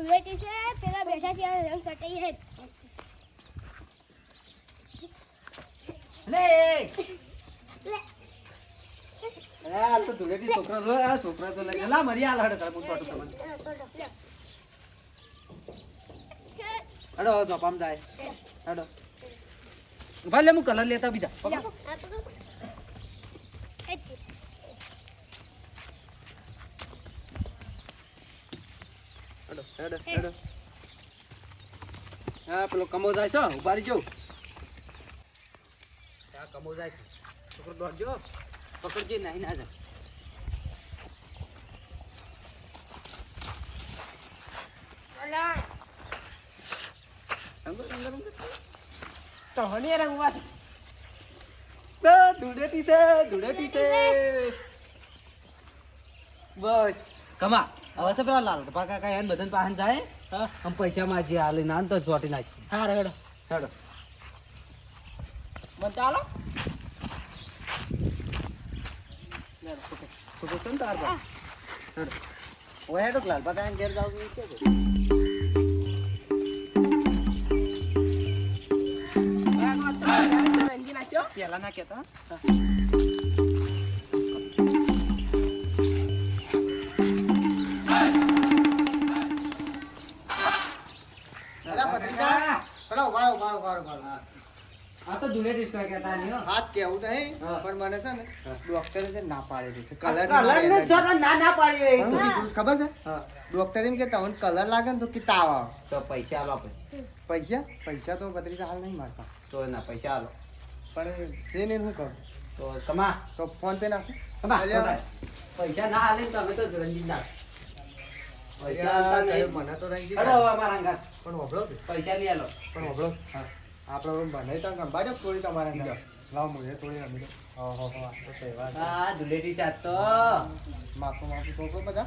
ધૂળેટી છે પેલા બેઠા છે રંગ સટાઈ હે લે આ તો ધૂળેટી છોકરા જો આ છોકરા તો લઈ લા મરી આલ હડ હું પાટો તમને હડો તો પામ જાય હડો ભલે હું કલર લેતા બીજા હડો હડો હડો હા પેલો કમો જાય છો ઉભા રહીજો આ કમો જાય છે છોકરો દોડજો પકડજે નહીં ના જા તો હની રંગવા ધૂળેટી છે ધૂળેટી છે બસ કમા હવે છે પેલા લાલ પાકા કાંઈ એને બધાને પાહન જાય હા આમ પૈસા માં જે હાલે ના તો ચોટી નાખી હા રેડો હેડો મન ચાલો તો કોણ તાર પર હેડો ઓય હેડો લાલ પાકા ઘેર જાવ કે રંગી નાખ્યો પેલા ના કેતા આ તો ધૂળેટી શું કહેતા નહીં હો હાથ કેવું નહીં હા. પણ મને છે ને ડોક્ટરે છે ને ના પાડેલી છે કલર કલર ને છોકરા ના પાડી હોય ખબર છે હા ડોક્ટર એમ કે તમને કલર લાગે ને તો કે તાવ આવે તો પૈસા આલો પછી પૈસા તો બત્રીસ હાલ નહીં મારતા તો ના પૈસા આલો પણ છે ને શું કરું તો કમા તો ફોન પે નાખો કમા અલ્યા. પૈસા ના આલે તમે તો રંજીત ના પૈસા અલ્યા, આલતા તારે નહીં. મને તો રંગી અરે હવે અમારા અંગાત પણ હોભળો કે? પૈસા નહીં આલો પણ હોભળો હા આપણે બનાવી તા ગંબાજો થોડી તમારે અંદર. લાવ મુજે થોડી રમી દો હા હા હા તો તહેવાર છે. આ ધૂળેટી સાત તો માફો છોકરો બધા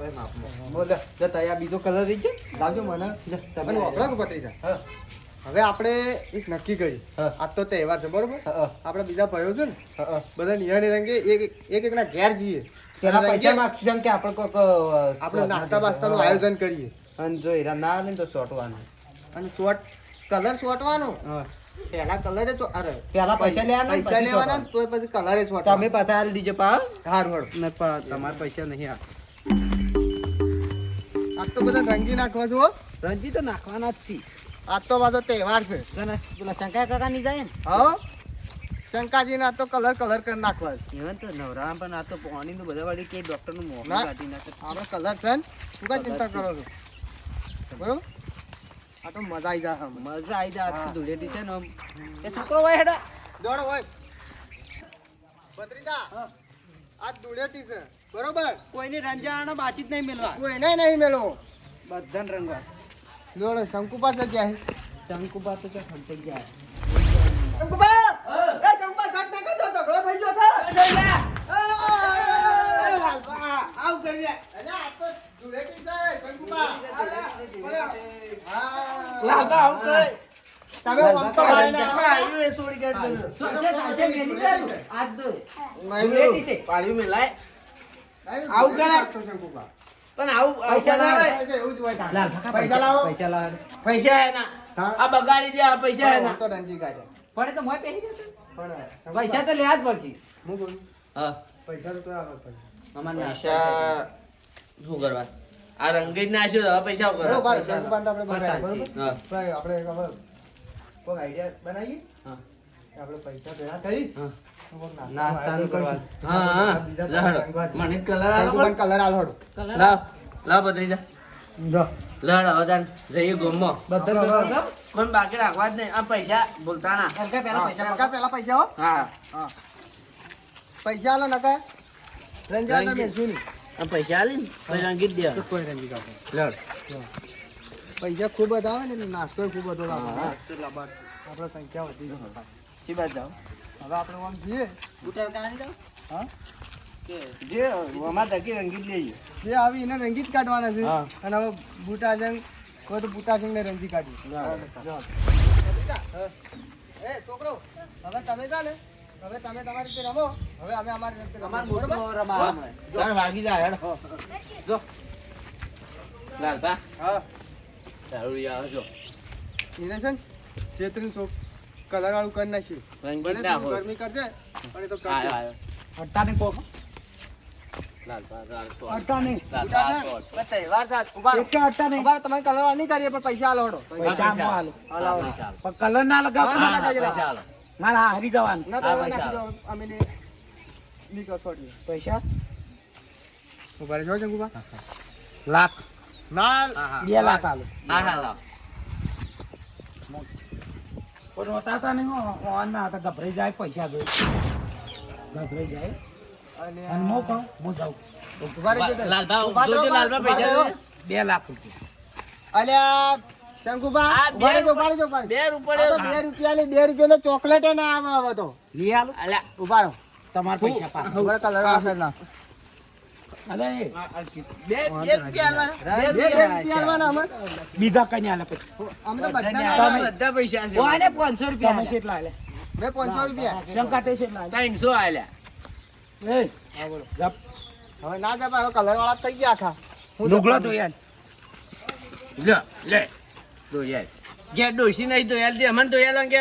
બોલો જો તૈયાર બીજો કલર રહી છે લાવજો મને તમે અને હોભળો કે બત્રીસ હા હવે આપણે એક નક્કી કર્યું હા. આજ તો તહેવાર છે બરોબર હા આપણે બીજા ભાઈઓ છે ને હા બધા નિહાળી રંગે એક એકના ઘેર જઈએ પેલા અને પૈસા રંગે માંગશું કે આપણે કોક આપણે નાસ્તા બાસ્તાનું આયોજન કરીએ અને જો હીરા ના આલે ને તો સોટવાનું અને કલર સોટવાનો હા પહેલા કલરે તો અરે પેલા પૈસા લેવાના ને પૈસા પછી લેવાના સોટવાનું. તોય પછી કલરે તમે સોટવાનો પાછા આલી દીજો પા હારું હળો ને તમારે પૈસા નહીં આ આજ તો બધા રંગી નાખવા છો હો. રંજી તો નાખવાના જ છે આજ તો પાછો તહેવાર છે પેલા શંકા કાકા ની જાય ને હા શંકાજીને આજ તો કલર કરી નાખવા છે. even તો નવરા પણ આ તો પાણી નું બધા વાળી કે ડોક્ટર નું મોં ના. કાઢી નાખે આપણે કલર છે ને શું કાંઈ ચિંતા કરો છો બરોબર આ તો મજા આવી જાય આમાં. મજા આવી જાય આ તો હા. ધૂળેટી છે ને આમ. એ છોકરો હોય હેડા દોડો હોય ભત્રીજા આજ ધૂળેટી છે બરોબર કોઈને રંજાવાનો બાચી જ નહીં મેળવા તું એને નહીં મેલો બધાને રંગવા દોડો શંકુપા તો ક્યાં છે શંકુબા તો ક્યાં ખંચાઈ ગયા શંકુપા એ શંકુપા ઝટ નાખો છો ઝઘડો થઈ ગયો છે આવ કરીએ અલ્યા આ તો ધૂળેટી છે શંકુપા લાગા આવું કરે તમે આમ તો ભાઈને આવ્યું એ છોડી કે સાંજે મેલી દેલું. આજ તો ધૂળેટી છે પાડ્યું મેલાય આવું કરે? શંકુપા પણ આવું પૈસા ના આવે એવું જ હોય તાર. લાલ કાકા પૈસા લાવો પૈસા લાવો પૈસા હે ના હા. આ બગાડી દે આ પૈસા હે ના તો રંજી કાઢે પડે તો મોય પહેરી દેતો પણ પૈસા તો લેવા જ પડશે હું બોલું હા પૈસા તો આગળ પડે અમારે પૈસા શું કરવા આ રંગી જ નાખ્યો તો હવે પૈસા શું કરવા બરોબર શંકુપાને તો આપણે બસ બગાડ્યા, સાચી. બરોબર? હા. ભાઈ આપણે હવે કોઈ આઈડિયા બનાવીએ હા કે આપણે પૈસા ભેગા કરી હા તો કોઈક નાસ્તાનું આયોજન કરવા. કરીશું. હા હા બીજા લાડો રંગવા મને કલર આલો શંકુપાને કલર આલ હળો. લાવ લાવ બદલી જો લડ હવે તાન જઈએ ગોમમાં બધા હા. બધા કોઈ બાકી રાખવા જ નહીં આ પૈસા બોલતા ના હલકા પહેલા પૈસા સરકાર પહેલા પૈસા હો હા હા પૈસા આલો નકા રંજા તો રંજી. મેલશું નહીં આ પૈસા આલી ને પછી રંગી જ દે તો કોઈ રંજી કાપો લડ પૈસા ખૂબ બધા આવે ને એટલે નાસ્તો ખૂબ બધો લાગે હા. આપણે સંખ્યા વધી ગઈ શી બાત જાઓ હવે આપણે આમ જઈએ બુટા કાઢી દો હા જે અમાર ધકી રંગી જ લઈએ જે આવી એને રંગી જ કાઢવાના છે હા. અને હવે બુટાજંગ કોઈ તો બુટાજંગ ને રંજી કાઢી એ છોકરો હવે તમે જા ને હવે તમે તમારી રીતે રમો હવે અમે અમારી રીતે અમાર રમો બરોબર મોટો રમા હમણાં. ચાલ વાગી જાય હેડ જો લાલપા હા દારૂડિયા આવે જો. એને છે ને છેતરીને ચોક કલર વાળું કરી નાખ્યું. રંગીન ભલે ના થોડું હોય. ગરમી કરશે પણ એ તો કરશે. આયો, આયો. અડતા નહીં કોક લાલપા, લાલપા. અડતા નહીં લાલપા, ઉઠા લાલપા. ને? બસ તહેવાર છે આજ. ઉભા રહો. એક કે અડતા નહીં ઉભા રહો. તમારે કલર વાળું નહીં કરીએ પણ પૈસા આલો હડો. પૈસા આપો હાલો હાલો, હાલો. પૈસા આલો. પણ કલર ના લગાવ ના, ના, ના. પૈસા આલો. મારા હારી જવાનું ના તો હા, હવે પૈસા નાખી દો. અમે ની કસોટી. પૈસા ઉભા રહેજો શંકુભા. લાખ ના હા, હા. 2 લાખ હાલો હા, હા, લાવ. પણ હોતા નહીં ઓન ના હતા ગભરાઈ જાય પૈસા જોઈ ગભરાઈ જાય અને અને હું કહું હું જાઉં ઉભા રહેજો તમે. લાલભા, ઉભા રહો, જોજો લાલભા ઉભા પૈસા રહો. જોજો. 2 લાખ રૂપિયા અલ્યા શંકુભા આ ઉભા રહેજો, બે ઉભા રહેજો, ઉભા રહેજો. બે રૂપિયા આ તો 2 રૂપિયાની 2 રૂપિયાનો ચોકલેટ એ ના આવે હવે તો. લઈ આલો અલ્યા, ઉભા રહો. તમારા પૈસા પાછા ઉભા રહો, કલર વાળા ના. અલે બે રૂપિયા આલવાના. બે રૂપિયા આલવાના અમારે. બીજા કઈ આલે પછી અમે તો બધા બધા આલવાના. બધા પૈસા છે. ઓને 500 રૂપિયા તમે કેટલા આલે બે 500 રૂપિયા. શંકા તે કેટલા આલે 300 આલ્યા. એ જપ હવે ના જપા, હવે કલર વાળા થઈ ગયા આખા. લુગડો તો યાર લે તો યાર ગયા ડોસી નહીં તો યાર દે અમને તો યાર કે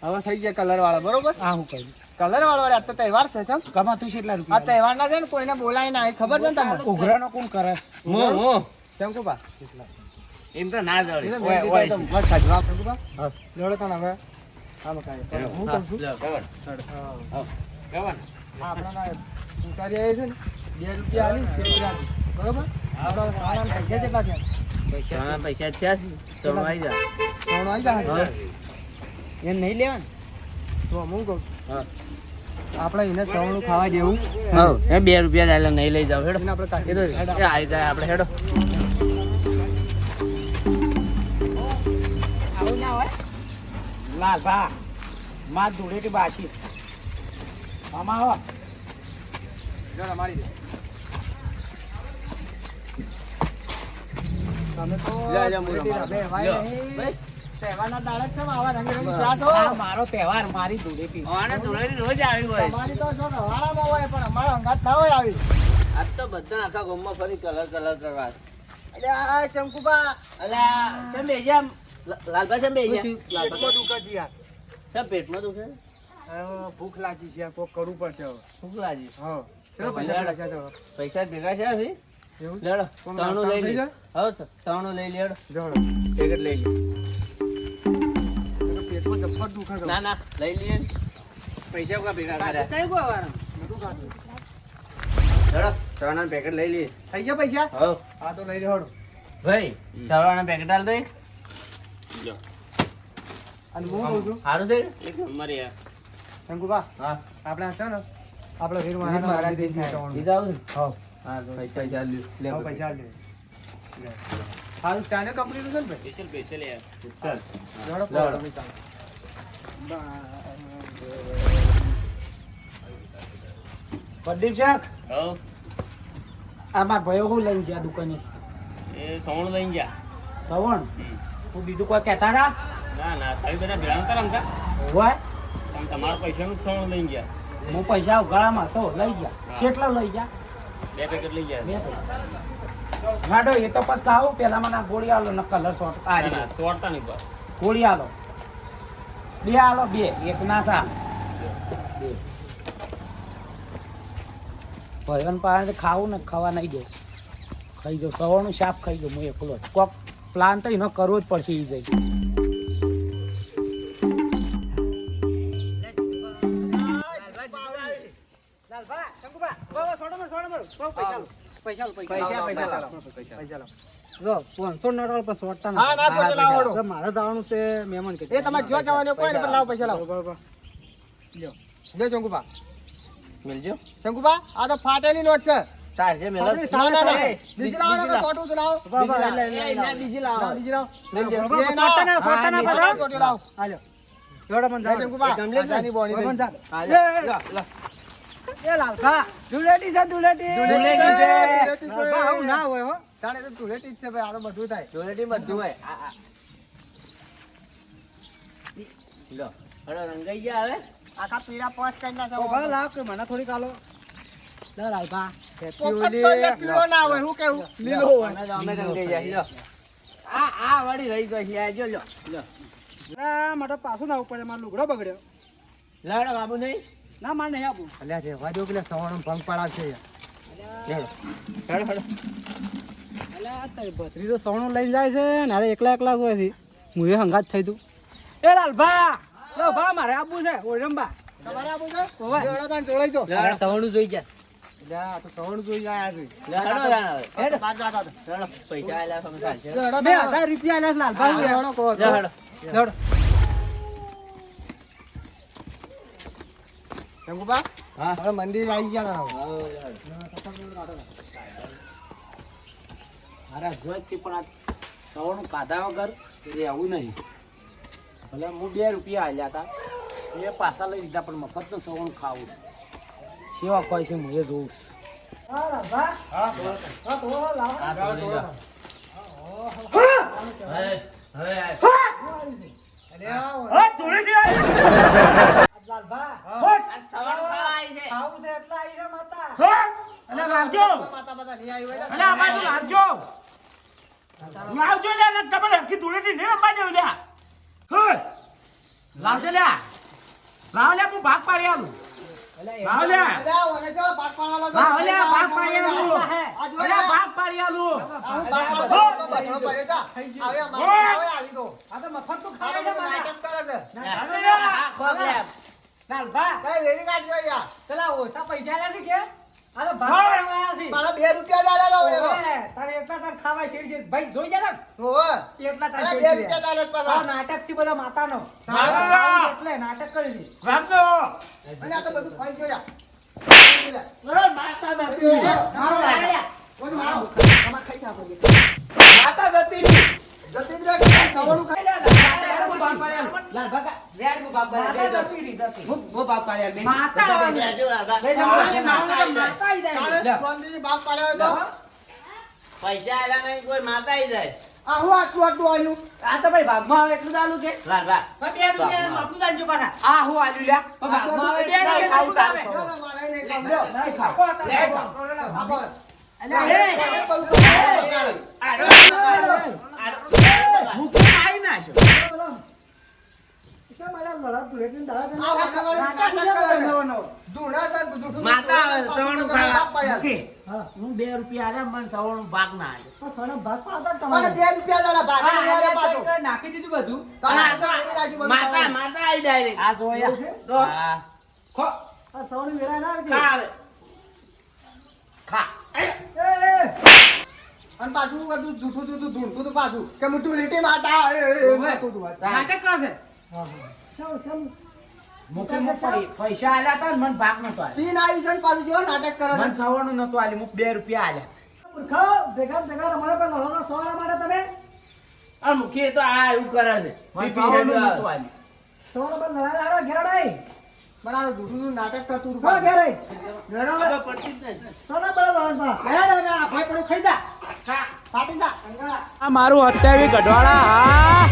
હવે થઈ ગયા કલર વાળા, બરોબર? આ હું કહી કલર વાળા આ તો તહેવાર છે ચમ. કમા તું કેટલા આ રૂપિયા તહેવાર ના છે ને કોઈને બોલાય ના, એ ખબર છે ને તમને? ઉઘરાનો કોણ કરે મો શંકુભા એમ તો ના જડે. એને ઓય, મેં ઓય. કીધું તો મસ્ત ખાજો. શંકુભા જોડો તને હવે આમાં કાંઈ. હું કહું છું લો, કવર. હા. કવર. આપણા ઉતારી આવ્યા છે ને 2 રૂપિયા આલી શેરી આપી. બરોબર? આપણા ખાવાના પૈસા કેટલા થયા? પૈસા પૈસા છે સોનું આવી જા. ત્રણ આવી જાય. હા. એમ નહીં લેવાનું તો હું કહું હા. આપણે એને સવણું ખાવા જેવું હા એ 2 રૂપિયા આલે નહીં લઈ જાવ હેડો. એને આપણે એ કાઢી તો દઈએ. એ આવી જાય આપણે હેડો. આવું ના હોય લાલ ભા માં ધૂળેટી બાસી આમાં આવો જરા મારી દે. તમે તો લે, લે, મુરો, ધૂળેટી મારો. રમે, ભાઈ લ્યો, નહીં. બસ. તહેવારના દાડે જ છે ને આવા રંગીરંગી સ્વાદ હો. આ મારો તહેવાર મારી ધૂળેટી આને ધૂળેટી રોજ આવી હોય. તમારી તો જો રવાડામાં હોય પણ અમારા અંગાત ના હોય આવી. આજ તો બધા આખા ગામમાં ફરી કલર કરવા. એટલે આ શંકુભા અલ્યા ચમ બેજા લાલભા ચમ બેજા પેટમાં દુખે છે યાર. ચમ પેટમાં દુખે હવે ભૂખ લાગી છે યાર, કોક કરવું પડશે હવે. ભૂખ લાગી. હા. ચલો તો પૈસા લેડો. પૈસા તો. પૈસા ભેગા થયા છે એવું? લેડો કોણ ત્રણું લઈ લઈ લે જાય? હવે ત્રણું લઈ લેડો જોડો. પેકેટ લઈ લે પેટમાં જબ્બર દુખે છે. ના ના લઈ લઈએ પૈસા કા ભેગા કર્યા બધું ખાધું. લેડો સવારના પેકેટ લઈ લઈએ થઈ ગયા પૈસા? હવ હા તો લઈ લેવડો. ભાઈ સવારના પેકેટ આલ દે અને હું કહું છું સારું છે એક નંબર યાર શંકુભા હા આપણે હશે ને આપણે વીર મહારાજ બીજા આવું હા હા તો પૈસા લ્યો લે હા, પૈસા લે. હારું સ્ટાન્ડર્ડ કંપનીનું છે ને ભાઈ? સ્પેશિયલ સ્પેશિયલ યાર જોડો, લેવડો. તમે ચાલો. પ્રદીપ શાક હવ આ મારા ભાઈઓ હું લઈને ગયા દુકાને એ સવણ લઈને ગયા સવણ તું બીજું કોઈ કહેતા રા ના ના તારી બધા ભેળા નતા રમતા હોય તમે તમારા પૈસાનું જ સવણ લઈને ગયા હું પૈસા ઉઘાડામાં તો લઈ ગયા કેટલા લઈ ગયા 2 પેકેટ લઈ ગયા બે પૈસા ગાડો એ તો પછી ખાવું પેલા મને આ ગોળી આલો ને કલર શોટ આ ના, રીતે. ના, ચોરતા નહીં બસ ગોળી આલો 2 આલો 2 એક ના સા ભયન પાસે ખાવું ને ખાવા નહીં દે ખાઈ જાઉં સવારનું શાક ખાઈ જાઉં હું એકલો જ. કોક પ્લાન તો એનો કરવો જ પડશે એ જઈ પૈસા લાવો. જો 500 નોટ પર સોટતા હા, ના સોટે લાવો વડો. મારે જવાનું છે મહેમાન કે એ તમારે જો જવાનું કોઈ ને પણ લાવો પૈસા લાવો. બરોબર લ્યો શંકુભા. મિલજો શંકુભા આ તો ફાટેલી નોટ છે. ચાર છે મેલો ના, ના, ના. બીજી લાવો ને તો ચોટું તો લાવો. બીજી લાવો ના, બીજી લાવો. લઈ લે. એ ના. સોટા ના, સોટા ના હા, બધા. ચોટી લાવો. હાલો જોડો મને લે શંકુભા, આજાની બોની દઈ. એ લાલખા ધુલેટી છે ધુલેટી ધૂળેટી છે. લાલખા આવું ના હોય હો તાણે તો ધૂળેટી જ છે ભાઈ, આ તો બધું થાય. જોડેટી બધું હોય લો હળો રંગાઈ ગયા હવે આખા પીળા પોસ કરી નાખો. તો ભાઈ લાવ કે મને થોડીક આલો ચાલ આલભા પોપટ તો એક કિલો ના હોય હું કેવું લીલો હોય અમે રંગાઈ જાય લ્યો આ વળી રહી ગઈ છે આ જો લ્યો માટે પાછું ના પડે મારો લુગડો બગડ્યો લાડો બાબુ નહીં ના મારે નહીં આપું અલ્યા રેવા દો પેલા સવાણો ભંગ પડાવશે હેડો હેડો હેડો એટલે તારી ભત્રી તો સવણું લઈને જાય છે ને અરે એકલા હોય છે હું એ હંગાત થઈ તું એ લાલભા ભા મારે આપવું છે ઓરંબા તમારે આપું છે ઓવે. જોડા તાન જોડાઈ દો લાડો સવણું જોઈ ગયા અલ્યા આ તો સવાણું જોઈ આયા છે હેડો હેડો બાર જાતા હતા હેડો પૈસા આલ્યા તમે ચાલશે હેડો 2000 રૂપિયા આલ્યા છે લાલભા હેડો કહો હેડો દોડ શંકુબા હા હવે મંદિર આવી ગયા ના મારા જોઈ છે પણ આ સવણું કાઢા વગર રહેવું નહીં ભલે હું 2 રૂપિયા આલ્યા હતા એ પાછા લઈ લીધા પણ મફતનું સવણું ખાવું છે સેવા કોઈ છે હું એ જોઉં છું માતા બધા નહીં આવી હોય ભાગ પાડી આલું અલ્યા ઓને જો પાક પાડવાનો જો ભાગ પાડી આલું આ જો ભાગ પાડી આલું આ પાક પાડવાનો બચડો પડ્યો તા હવે મારે હવે આવી દો આ તો મફત નું આ ખાઈ બધું નાટક કરે છે લાલભા કઈ વેરી કાઢ્યો યાર પેલા ઓછા પૈસા લે કે આ તો ભાગ પાડવા છે મારા 2 રૂપિયા દાડા લો એનો તારે એટલા તાર ખાવા શેર ભાઈ જોઈ જા ને ઓવે એટલા તાર અરે શેર 2 રૂપિયા દાડા પાછા નાટક થી બધા માતાનો હા. એટલે નાટક કરી દી અને આ તો બધું ખાઈ ગયો યાર માતા નથી કોઈ મારો માતા જતી જતી જ રે સવાણું ખાઈ સ્વામીજી બાપ પાડ્યો તો પૈસા આલ્યા નહીં કોઈ માતા આવી જાય આ હું આટલું આવ્યું આ તો ભાઈ ભાગમાં આવે એટલું ચાલુ કે લાલ બા 2 રૂપિયા બાપુ દાનજો પાછા આ હું આલ્યું લ્યા ભાગમાં આવે 2 રૂપિયા બાપુ દાનજો. ના, મારે નહીં ખાવું, લ્યો. નહીં ખાઓ. લે ખાઓ. આપો. અલ્યા, એ, એ, એ, બધું ખાઈ મૂકી મારી નાખ્યો. આ વાસણવાળી નાટક કરે છે. ધૂણા છે, જૂઠું માતા આવે, જૂઠું સવાણું બાપ ખાવા. પાડ્યા. મૂકી. હું 2 રૂપિયા આલ્યા મને સવારનું ભાગ ના આવ્યો મને 2 રૂપિયા દાડા ભાગે નહીં આલે પાછો. નાખી દીધું બધું તારે આ તો વેરી નાખી બધું માતા ખાવાનું. માતા આવી ડાયરેક્ટ આ જોયા તો હા. ખો ખા આવે ખા અને પાછું બધું જૂઠું જૂઠું ધૂણતું હતું પાછું કે મોટું લીટી માતા કરતું હતું. નાટક કરે છે મૂકી મૂકી પૈસા આલ્યા હતા ને મને ભાગ નતો આલ્યો પીન આવી છે ને પાછું જેવો નાટક કરે મને છે. સવારનું નતું આલ્યું હું 2 રૂપિયા આલ્યા આ મુખી તો આ એવું કરે છે મને સવારનું નતું આલ્યું પણ આ જૂઠું જૂઠું નાટક કરતું હતું પાછું. મેળો હવે પડતી જ નહીં ફાટી જા. આ મારું અત્યારે ગઢવાળા હા